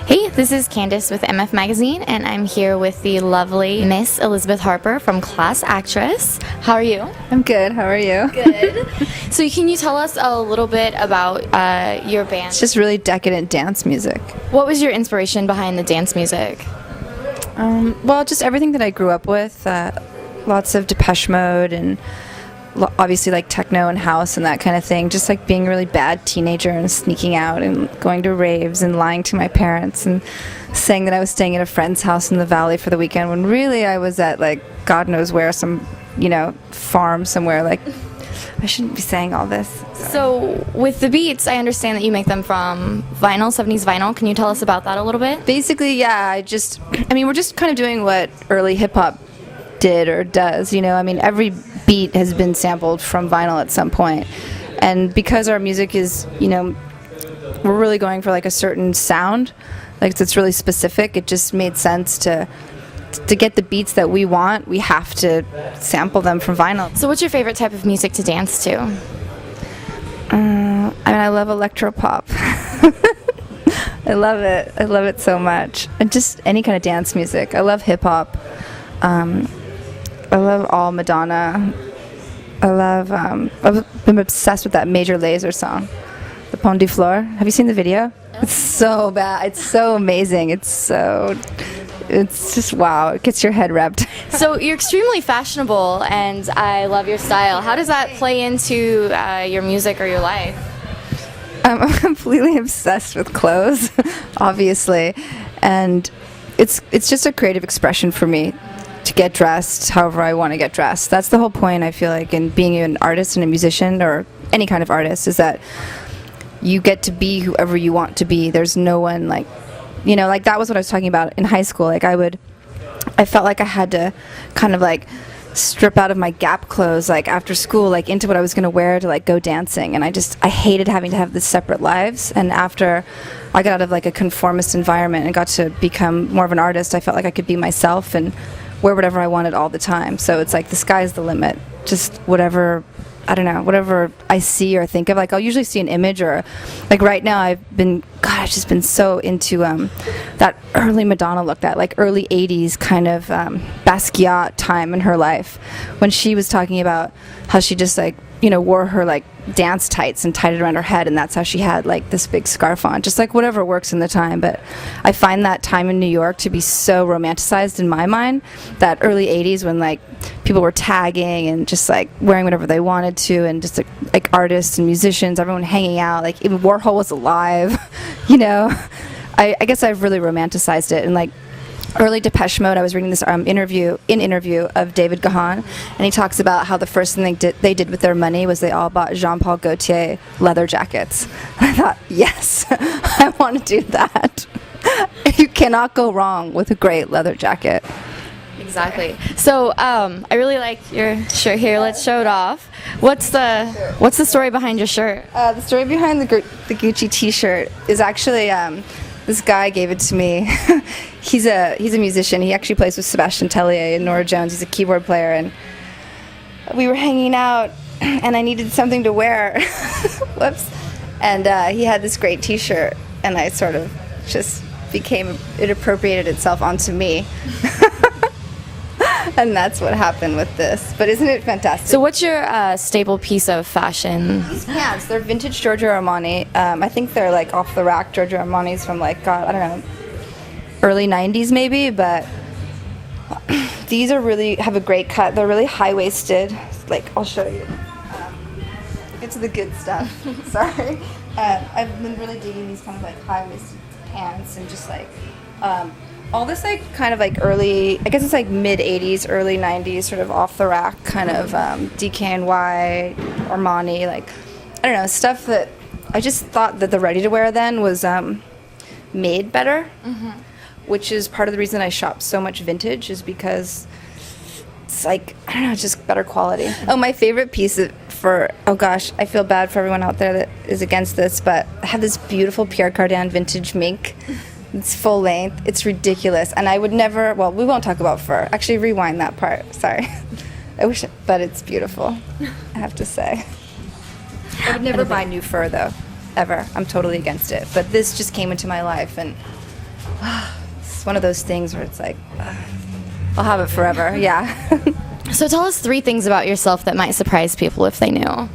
Hey, this is Candace with MF Magazine, and I'm here with the lovely Miss Elizabeth Harper from Class Actress. How are you? I'm good. How are you? Good. So can you tell us a little bit about your band? It's just really decadent dance music. What was your inspiration behind the dance music? Well, just everything that I grew up with. Lots of Depeche Mode and obviously like techno and house and that kind of thing. Just like being a really bad teenager and sneaking out and going to raves and lying to my parents and saying that I was staying at a friend's house in the valley for the weekend when really I was at like God knows where, some farm somewhere. Like I shouldn't be saying all this. So with the beats, I understand that you make them from vinyl, 70s vinyl. Can you tell us about that a little bit? Basically, yeah, we're just kind of doing what early hip hop did or does, every beat has been sampled from vinyl at some point. And because our music is, we're really going for like a certain sound, like it's really specific, it just made sense to get the beats that we want, we have to sample them from vinyl. So what's your favorite type of music to dance to? I love electropop. I love it. I love it so much. And just any kind of dance music. I love hip hop. I love all Madonna. I'm obsessed with that Major Lazer song, the Pont de Fleur. Have you seen the video? No. It's so bad. It's so amazing. It's just wow. It gets your head wrapped. So you're extremely fashionable, and I love your style. How does that play into your music or your life? I'm completely obsessed with clothes, obviously, and it's just a creative expression for me to get dressed however I want to get dressed. That's the whole point, I feel like, in being an artist and a musician or any kind of artist, is that you get to be whoever you want to be. There's no one like that was what I was talking about in high school. Like I felt like I had to kind of like strip out of my Gap clothes like after school, like into what I was going to wear to like go dancing, and I hated having to have these separate lives. And after I got out of like a conformist environment and got to become more of an artist, I felt like I could be myself and wear whatever I wanted all the time. So it's like the sky's the limit. Just whatever I see or think of. Like I'll usually see an image, or like right now I've just been so into that early Madonna look, that like early 80s kind of Basquiat time in her life, when she was talking about how she just like wore her like dance tights and tied it around her head, and that's how she had like this big scarf on, just like whatever works in the time. But I find that time in New York to be so romanticized in my mind, that early 80s when like people were tagging and just like wearing whatever they wanted to, and just like artists and musicians, everyone hanging out, like even Warhol was alive. I guess I've really romanticized it. And like early Depeche Mode, I was reading this interview of David Gahan, and he talks about how the first thing they did with their money was they all bought Jean-Paul Gaultier leather jackets. I thought, yes, I want to do that. You cannot go wrong with a great leather jacket. Exactly. So I really like your shirt here. Let's show it off. What's the story behind your shirt? The story behind the Gucci T-shirt is actually this guy gave it to me. He's a musician. He actually plays with Sebastian Tellier and Nora Jones. He's a keyboard player, and we were hanging out, and I needed something to wear. Whoops. And he had this great T-shirt, and I sort of just it appropriated itself onto me. And that's what happened with this. But isn't it fantastic? So what's your staple piece of fashion? These pants, they're vintage Giorgio Armani. I think they're like off the rack Giorgio Armani's from like, God, I don't know, early 90s maybe, but these have a great cut. They're really high-waisted. Like, I'll show you. Get to the good stuff. Sorry. I've been really digging these kind of like high-waisted pants, and just like all this like kind of like early, I guess it's like mid-80s, early 90s sort of off-the-rack kind of DKNY, Armani, like, I don't know, stuff that I just thought that the ready-to-wear then was made better, which is part of the reason I shop so much vintage, is because it's like, I don't know, it's just better quality. Oh, my favorite piece oh gosh, I feel bad for everyone out there that is against this, but I have this beautiful Pierre Cardin vintage mink. It's full length. It's ridiculous. And I would never, well, we won't talk about fur. Actually, rewind that part. Sorry. But it's beautiful, I have to say. I would never buy new fur, though, ever. I'm totally against it. But this just came into my life, and It's one of those things where it's like, I'll have it forever. Yeah. So tell us 3 things about yourself that might surprise people if they knew.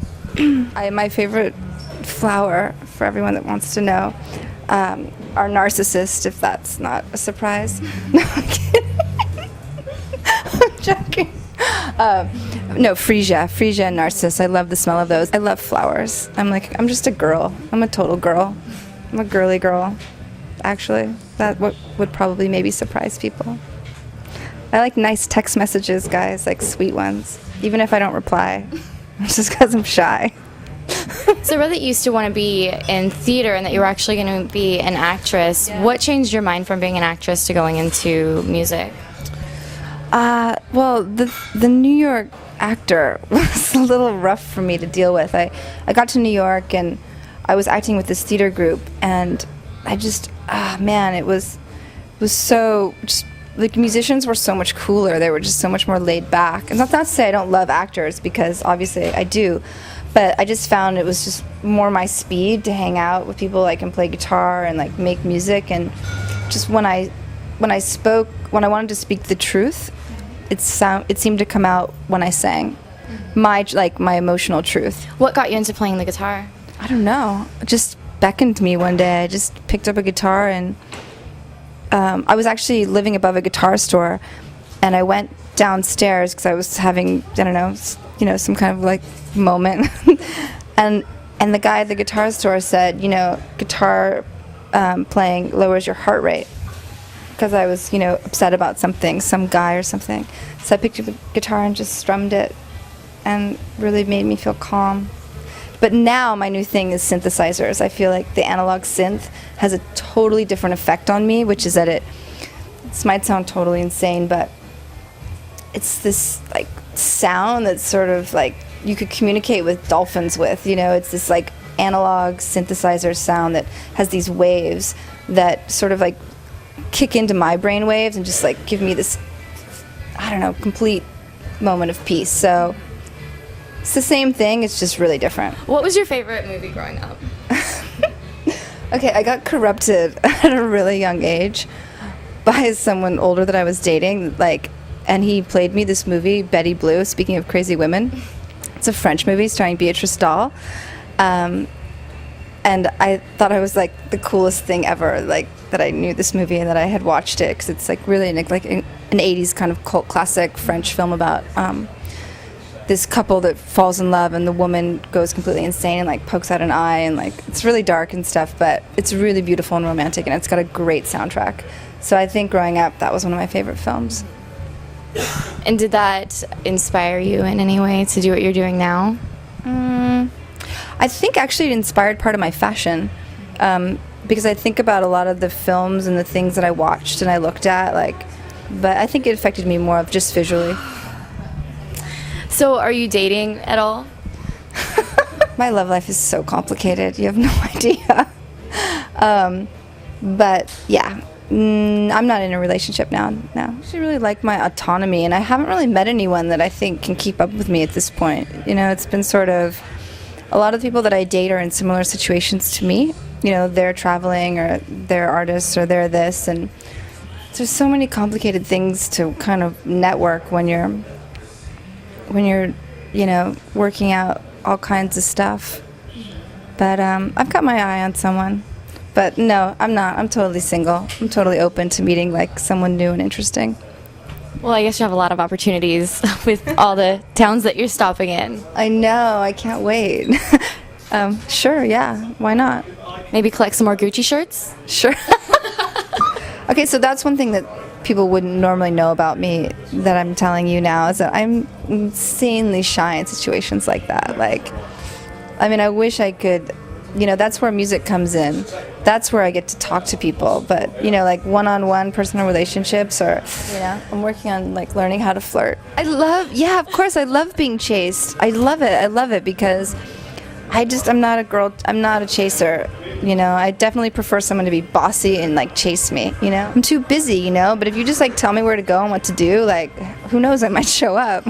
My favorite flower, for everyone that wants to know, are narcissists, if that's not a surprise. No, I'm kidding. I'm joking. No, freesia and narcissus. I love the smell of those. I love flowers. I'm just a girl. I'm a total girl. I'm a girly girl, actually. That would probably maybe surprise people. I like nice text messages, guys, like sweet ones, even if I don't reply. It's just because I'm shy. So I read that you used to want to be in theater and that you were actually going to be an actress. Yeah. What changed your mind from being an actress to going into music? Well, the New York actor was a little rough for me to deal with. I got to New York and I was acting with this theater group, and I just, it was so just, like, musicians were so much cooler. They were just so much more laid back. And that's not to say I don't love actors, because obviously I do, but I just found it was just more my speed to hang out with people like and play guitar and like make music. And just when I wanted to speak the truth, it seemed to come out when I sang my emotional truth. What got you into playing the guitar? I don't know. It just beckoned to me one day. I just picked up a guitar, and I was actually living above a guitar store, and I went downstairs because I was having, I don't know, some kind of like moment, and the guy at the guitar store said, guitar playing lowers your heart rate, because I was, upset about something, some guy or something. So I picked up the guitar and just strummed it, and really made me feel calm. But now my new thing is synthesizers. I feel like the analog synth has a totally different effect on me, which is that this might sound totally insane, but it's this like sound that's sort of like you could communicate with dolphins with, it's this like analog synthesizer sound that has these waves that sort of like kick into my brain waves and just like give me this, I don't know, complete moment of peace. So it's the same thing, it's just really different. What was your favorite movie growing up? Okay, I got corrupted at a really young age by someone older that I was dating, and he played me this movie, Betty Blue, speaking of crazy women. It's a French movie starring Beatrice Dalle. And I thought I was like the coolest thing ever, like that I knew this movie and that I had watched it, because it's like really like an 80s kind of cult classic French film about this couple that falls in love, and the woman goes completely insane and like pokes out an eye, and like it's really dark and stuff, but it's really beautiful and romantic, and it's got a great soundtrack. So I think growing up, that was one of my favorite films. And did that inspire you in any way to do what you're doing now? I think actually it inspired part of my fashion, because I think about a lot of the films and the things that I watched and I looked at, but I think it affected me more of just visually. So are you dating at all? My love life is so complicated. You have no idea. But yeah, I'm not in a relationship now. No. I actually really like my autonomy, and I haven't really met anyone that I think can keep up with me at this point. It's been sort of, a lot of the people that I date are in similar situations to me. They're traveling, or they're artists, or they're this, and there's so many complicated things to kind of network when you're working out all kinds of stuff. But I've got my eye on someone. But no, I'm not. I'm totally single. I'm totally open to meeting like someone new and interesting. Well, I guess you have a lot of opportunities with all the towns that you're stopping in. I know. I can't wait. Sure, yeah. Why not? Maybe collect some more Gucci shirts? Sure. Okay, so that's one thing that people wouldn't normally know about me that I'm telling you now, is that I'm insanely shy in situations like that. I wish I could, that's where music comes in. That's where I get to talk to people. But, one-on-one personal relationships, or, I'm working on, learning how to flirt. Of course, I love being chased. I love it because I'm not a girl, I'm not a chaser. I definitely prefer someone to be bossy and chase me, I'm too busy, but if you just tell me where to go and what to do, who knows, I might show up.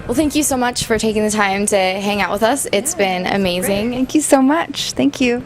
Well, thank you so much for taking the time to hang out with us. It's been amazing. Thank you so much. Thank you.